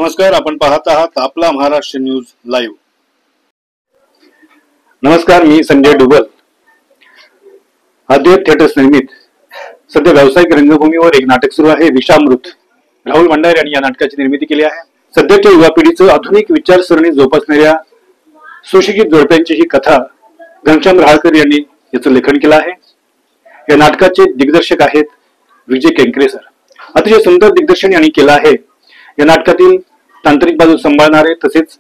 नमस्कार, आपण पाहत आहात आपला महाराष्ट्र न्यूज लाईव्ह। नमस्कार, मी संजय डुबल। अद्वैत थिएटर्स निर्मित सध्या व्यावसायिक रंगभूमीवर एक नाटक सुरू आहे, विषामृत। राहुल भंडारी यांनी या नाटकाची निर्मिती केली आहे। सध्याच्या युवा पिढीचं आधुनिक विचारसरणी जोपासणाऱ्या सुशिक्षित जोडप्यांची ही कथा घनश्याम राहळकर यांनी याचं लेखन केलं आहे। या नाटकाचे दिग्दर्शक आहेत विजय केंकरे सर। अतिशय सुंदर दिग्दर्शन यांनी केलं आहे। या नाटकातील तांत्रिक बाजू सांभाळणारे तसेच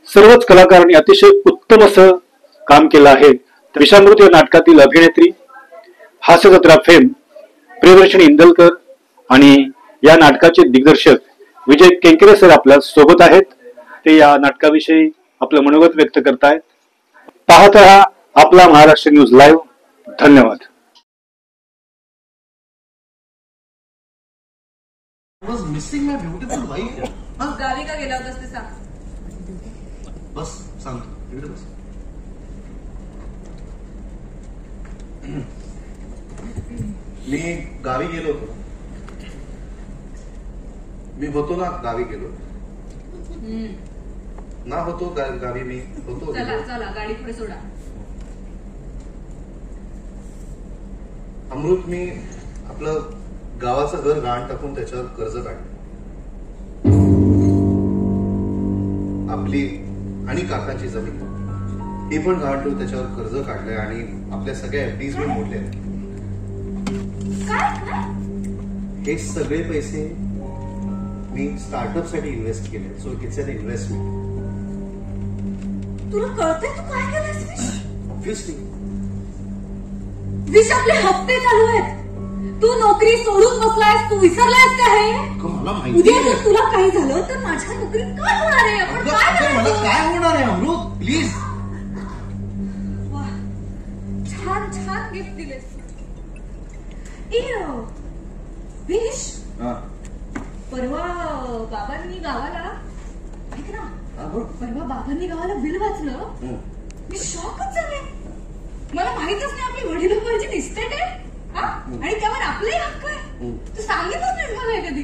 सर्वच कलाकारांनी अतिशय उत्तम असं काम केलं आहे। विषामृत या नाटकातील अभिनेत्री हास्यजत्रा फेम प्रियदर्शनी इंदलकर आणि या नाटकाचे दिग्दर्शक विजय केंकरे सर आपल्या सोबत आहेत। ते या नाटकाविषयी आपलं मनोगत व्यक्त करतायत। पाहत रहा आपला महाराष्ट्र न्यूज लाईव्ह। धन्यवाद। was missing my beautiful wife. गावी का गेला होतास ते सांग। बस सांगतो, इकडे बस। मी गावी गेलो होतो। मी होतो ना गावी गेलो ना, होतो गावी मी होतो। चला चला गाडी पुढे सोडा। अमृत, मी आपलं गावाचं घर गहाण टाकून त्याच्यावर कर्ज काढलं। आपली आणि काकांची जमीन ही पण गहाण ठेवून त्याच्यावर कर्ज काढलंय आणि आपल्या सगळ्या एफडीज मी मोडले। हे सगळे पैसे मी स्टार्टअप साठी इन्व्हेस्ट केले। So it's an investment. तुला कळतंय तू काय केलंस? ऑब्व्हियसली विश आपले हप्ते चालू आहेत। तू नोकरी सोडून बसलायस, तू विसरलायस का हे? मला माहिती उद्या जर तुला काही झालं तर माझ्या नोकरीत काय होणार आहे? आपण काय करायचं? मला काय होणार आहे अमृत? प्लीज। छान छान गिफ्ट दिलेस। विश, परवा बाबांनी गावाला, ऐक ना, परवा बाबांनी गावाला बिल वाचलं। मी शॉकच झाले। मला माहितच नाही आपली वडिलोपार्जित इस्टेट आहे आणि त्यावर आपले हक्क आहे। तू सांगितलंच नाही मला कधी।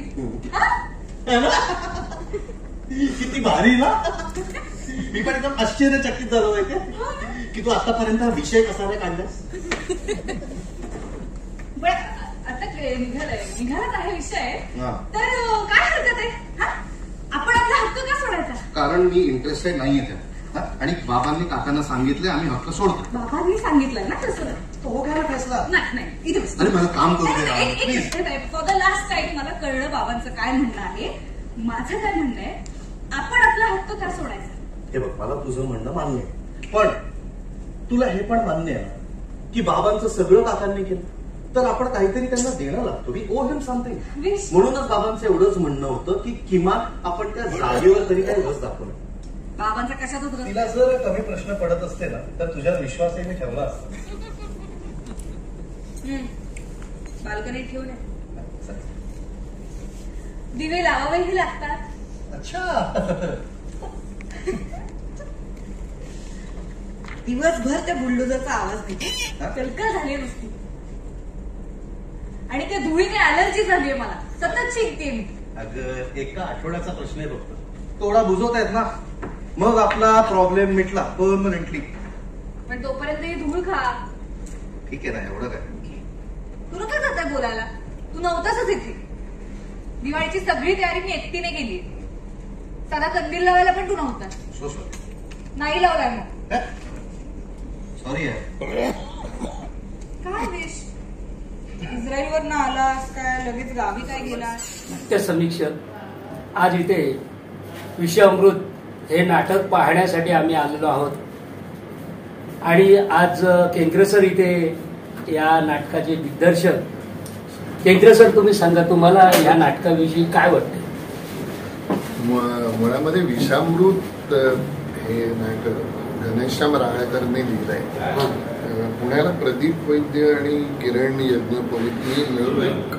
किती भारी ना। मी पण एकदम आश्चर्यचकित झालो माहितीये की तू आतापर्यंत हा विषय कसा नाही काढलास। आता निघालाच आहे विषय, तर काय हरकत आहे? आपण आपला हक्क का सोडायचा? कारण मी इंटरेस्टेड नाहीये त्यात आणि बाबांनी काकांना सांगितले आम्ही हक्क सोडतो। बाबांनी सांगितलंय ना तसं? तो घ्यायला फैसला नाही, इथे अरे मला काम करू दे। फॉर द लास्ट टाइम मला कळलं बाबांचं काय म्हणणं आहे। माझं काय म्हणणं आहे, आपण आपला हक्क का सोडायचा? हे बघ, मला तुझं म्हणणं मान्य आहे, पण तुला हे पण मान्य आहे की बाबांचं सगळं काकांनी केलं तर आपण काहीतरी त्यांना देणं लागतो। वी ओ हिम समथिंग। म्हणूनच बाबांचं एवढंच म्हणणं होतं की किमान आपण त्या जागेवर तरी काही रस दाखवलं। बाबांचा कशात होत? तिला जर कमी प्रश्न पडत असते ना तर तुझ्यावर विश्वासही मी ठेवला असता। बाल्कनीत ठेवले दिवे लावावेही लागतात। अच्छा। दिवसभर त्या बुलडोजरचा आवाज देतो, कलकल झाली नुसती आणि त्या धुळीने अलर्जी झालीये मला। सतत शिकते मी। अगं, एका आठवड्याचा प्रश्न आहे फक्त, थोडा बुजवत आहेत ना, मग आपला प्रॉब्लेम मिटला परमनंटली। पण तोपर्यंत ही धूळ खा। ठीक आहे ना, एवढं काय? तुला काय जातंय बोलायला? तू नव्हताच इथे। दिवाळीची सगळी तयारी मी एकटीने केली। साधा कंदील लावायला पण तू नव्हता। So sorry. नाही लावलाय मग। सॉरी आहे। काय विश, इस्रायलवर ना आलास काय? लगेच गावी काय गेला? त्या समीक्षक आज इथे विषामृत हे नाटक पाहण्यासाठी आम्ही आलेलो आहोत आणि आज केंकरे सर इथे या नाटकाचे दिग्दर्शक। केंकरे सर, तुम्ही सांगा, तुम्हाला या नाटकाविषयी काय वाटते? मुळामध्ये विषामृत हे नाटक घनश्याम राहळकरने लिहिलंय। पुण्याला प्रदीप वैद्य आणि किरण यज्ञपवित्री मिळून एक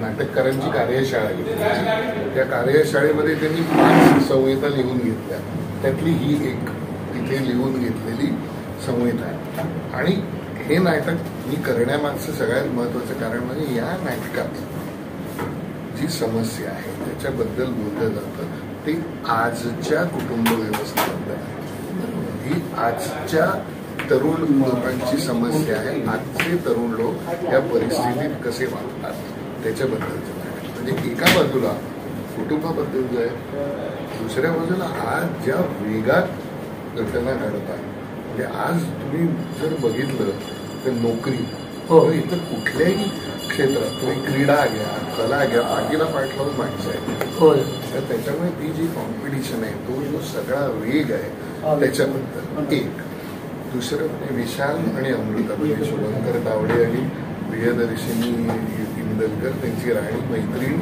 नाटककारांची कार्यशाळा घेतली। त्या कार्यशाळेमध्ये त्यांनी 5 संहिता लिहून घेतल्या, त्यातली ही एक तिथे लिहून घेतलेली संहिता आहे। आणि हे नाटक मी करण्यामागचं सगळ्यात महत्वाचं कारण म्हणजे या नाटकात जी समस्या आहे त्याच्याबद्दल बोललं जातं ते आजच्या कुटुंब व्यवस्थेबद्दल आहे. ही आजच्या तरुण लोकांची समस्या आहे. आजचे तरुण लोक या परिस्थितीत कसे वागतात त्याच्याबद्दलचं आहे. म्हणजे एका बाजूला कुटुंबाबद्दलचं आहे, दुसऱ्या बाजूला आज ज्या वेगात घटना घडतात. म्हणजे आज तुम्ही जर बघितलं तर नोकरी इथं कुठल्याही क्षेत्रात तुम्ही क्रीडा घ्या, कला घ्या, पाठीला पाठ लावून माणसं आहे. तर त्याच्यामुळे ती जी कॉम्पिटिशन आहे तो जो सगळा वेग आहे त्याच्याबद्दल एक. दुसरं म्हणजे विशाल आणि अमृता म्हणजे शुभंकर तावडे आणि प्रियदर्शिनी इंदलकर त्यांची राणी मैत्रीण.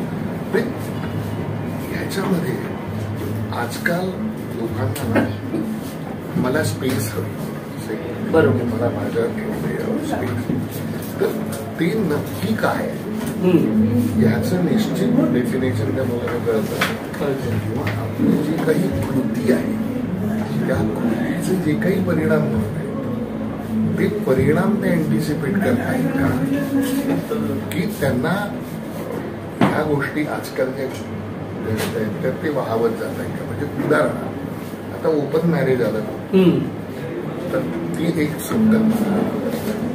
ह्याच्यामध्ये आजकाल लोकांना मला स्पेस हवी, बरोबर, मला माझ्या स्पेस. तर ते नक्की काय ह्याचं निश्चित डेफिनेशन त्या मुलाला कळतं. किंवा आपली जी काही कृती आहे त्या कृतीचे जे काही परिणाम होत आहेत ते परिणाम ते अँटिसिपेट करतायत का, की त्यांना ह्या गोष्टी आजकालच्या घडत आहेत तर ते वाहवत जात आहे का. म्हणजे उदाहरण आता ओपन मॅरेज आलं तर ती एक संकल्पना.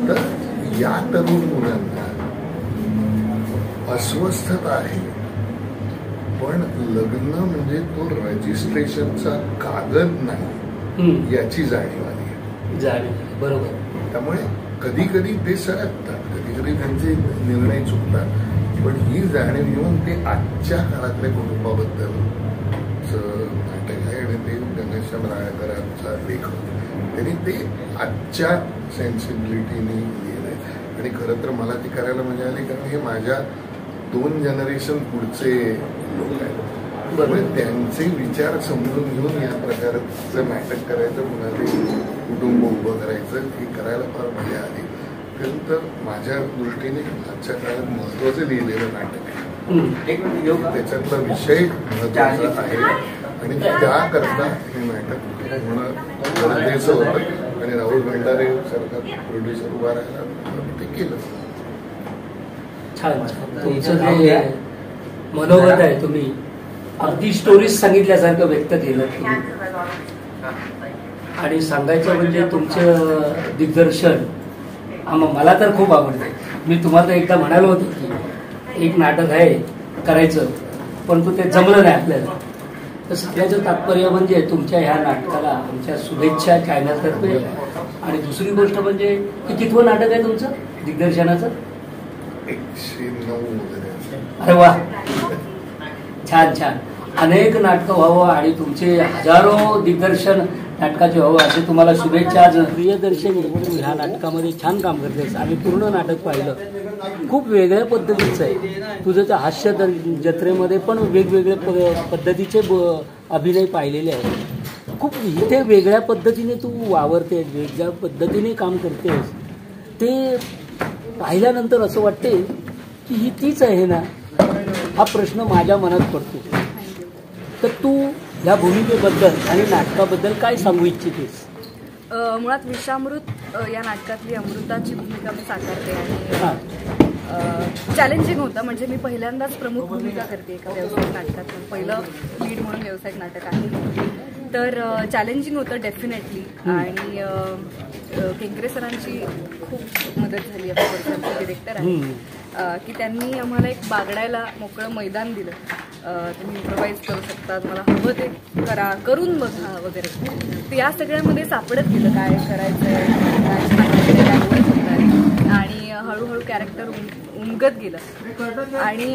तर या तरुण मुलांना अस्वस्थता आहे, पण लग्न म्हणजे तो रजिस्ट्रेशनचा कागद नाही याची जाणीव आली आहे. बरोबर. त्यामुळे कधी कधी ते सरकतात, कधी कधी त्यांचे निर्णय चुकतात, पण ही जाणीव येऊन ते आजच्या काळातल्या कुटुंबाबद्दलचं नाटक आहे. आणि ते घनश्याम राळेकरांचा लेखक त्यांनी ते आजच्या सेन्सिबिलिटीने लिहिलं आहे. आणि खरं तर मला ते करायला मजा आली कारण हे माझ्या 2 जनरेशन पुढचे लोक आहेत. त्यामुळे त्यांचे विचार समजून घेऊन या प्रकारचं नाटक करायचं, पुन्हा ते कुटुंब उभं करायचं, हे करायला फार मजा आली. तर माझ्या दृष्टीने आजच्या काळात महत्वाचं लिहिलेलं नाटक आहे. त्याच्यातला विषय महत्वाचा आहे आणि त्याकरता हे नाटक होणं गरजेचं होतं. आणि राहुल भंडारे सारखा प्रोड्युसर उभा राहिला ते केलं. छान. तुमचं जे मनोगत आहे तुम्ही अगदी स्टोरीज सांगितल्यासारखं व्यक्त केलं तुम्ही. आणि सांगायचं म्हणजे तुमचं दिग्दर्शन मला तर खूप आवडतं. मी तुम्हाला एकदा म्हणालो होतो की एक नाटक आहे करायचं, परंतु ते जमलं नाही आपल्याला. तर सांगायचं तात्पर्य म्हणजे तुमच्या ह्या नाटकाला आमच्या शुभेच्छा चॅनलतर्फे. आणि दुसरी गोष्ट म्हणजे की कितवं नाटक आहे तुमचं दिग्दर्शनाचं? 109. अरे वा, छान छान. अनेक नाटकं व्हावं आणि तुमचे हजारो दिग्दर्शन नाटकाचे व्हावं असे तुम्हाला शुभेच्छा. प्रियदर्शनी ह्या नाटकामध्ये छान काम करतेस. आम्ही पूर्ण नाटक पाहिलं, खूप वेगळ्या पद्धतीचं आहे तुझं. त्या हास्य जत्रेमध्ये पण वेगवेगळ्या पद्धतीचे अभिनय पाहिलेले आहेत. खूप इथे वेगळ्या पद्धतीने तू वावरतेस, वेगळ्या पद्धतीने काम करतेस. ते पाहिल्यानंतर असं वाटते की ही तीच आहे ना, हा प्रश्न माझ्या मनात पडतो. तर तू या भूमिकेबद्दल आणि नाटकाबद्दल काय सांगू इच्छितेस? मुळात विषामृत या नाटकातली अमृताची भूमिका मी साकारते आणि चॅलेंजिंग होतं. म्हणजे मी पहिल्यांदाच प्रमुख भूमिका करते एका व्यावसायिक नाटकातून. पहिलं लीड म्हणून व्यावसायिक नाटक आहे, तर चॅलेंजिंग होतं डेफिनेटली. आणि केंकरे सरांची खूप मदत झाली. आमचे डिरेक्टर आहे की त्यांनी आम्हाला एक बागडायला मोकळं मैदान दिलं. तुम्ही इम्प्रोवाइज करू शकता, मला हवं ते करा, करून बघा वगैरे. तर या सगळ्यामध्ये सापडत गेलं काय करायचं आहे, काय होत होतं. आणि हळूहळू कॅरेक्टर उमगत गेलं. आणि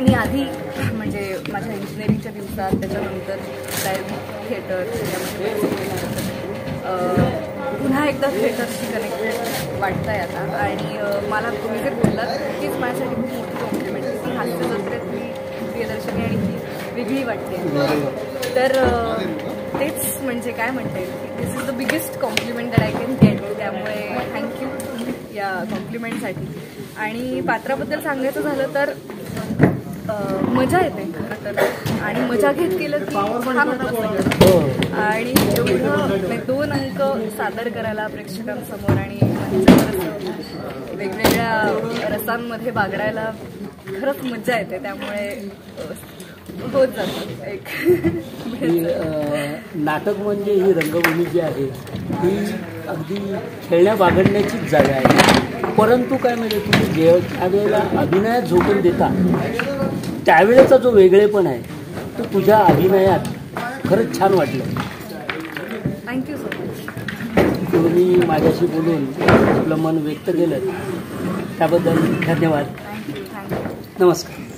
मी आधी म्हणजे माझ्या इंजिनिअरिंगच्या दिवसात, त्याच्यानंतर डायरेक्ट थिएटर, पुन्हा एकदा थिएटरशी कनेक्टेड वाटतंय आता. आणि मला तुम्ही जे बोललात तीच माझ्यासाठी खूप मोठी कॉम्प्लिमेंट आहे की हास्य जत्रेतली प्रियदर्शनी आणि ती वेगळी वाटते. तर तेच म्हणजे काय म्हणता येईल की this is the biggest compliment that I can get. त्यामुळे थँक्यू या कॉम्प्लिमेंटसाठी. आणि पात्राबद्दल सांगायचं झालं तर मजा येते खरं तर. आणि मजा घेत केलं की छान होतं. आणि एवढं 2 अंक सादर करायला प्रेक्षकांसमोर आणि मंचावर वेगवेगळ्या रसांमध्ये बागडायला खरंच मज्जा येते. त्यामुळे होत जातं एक नाटक म्हणजे ही रंगभूमी जी आहे ही अगदी खेळण्या बागडण्याचीच जागा आहे. परंतु काय म्हणजे तुम्ही ज्यावेळेला अभिनयात झोकून देता त्यावेळेचा जो वेगळेपण आहे तो तुझ्या अभिनयात खरंच छान वाटलं. Thank you so much. तुम्ही माझ्याशी बोलून आपलं मन व्यक्त केलं त्याबद्दल धन्यवाद. थँक्यू. नमस्कार.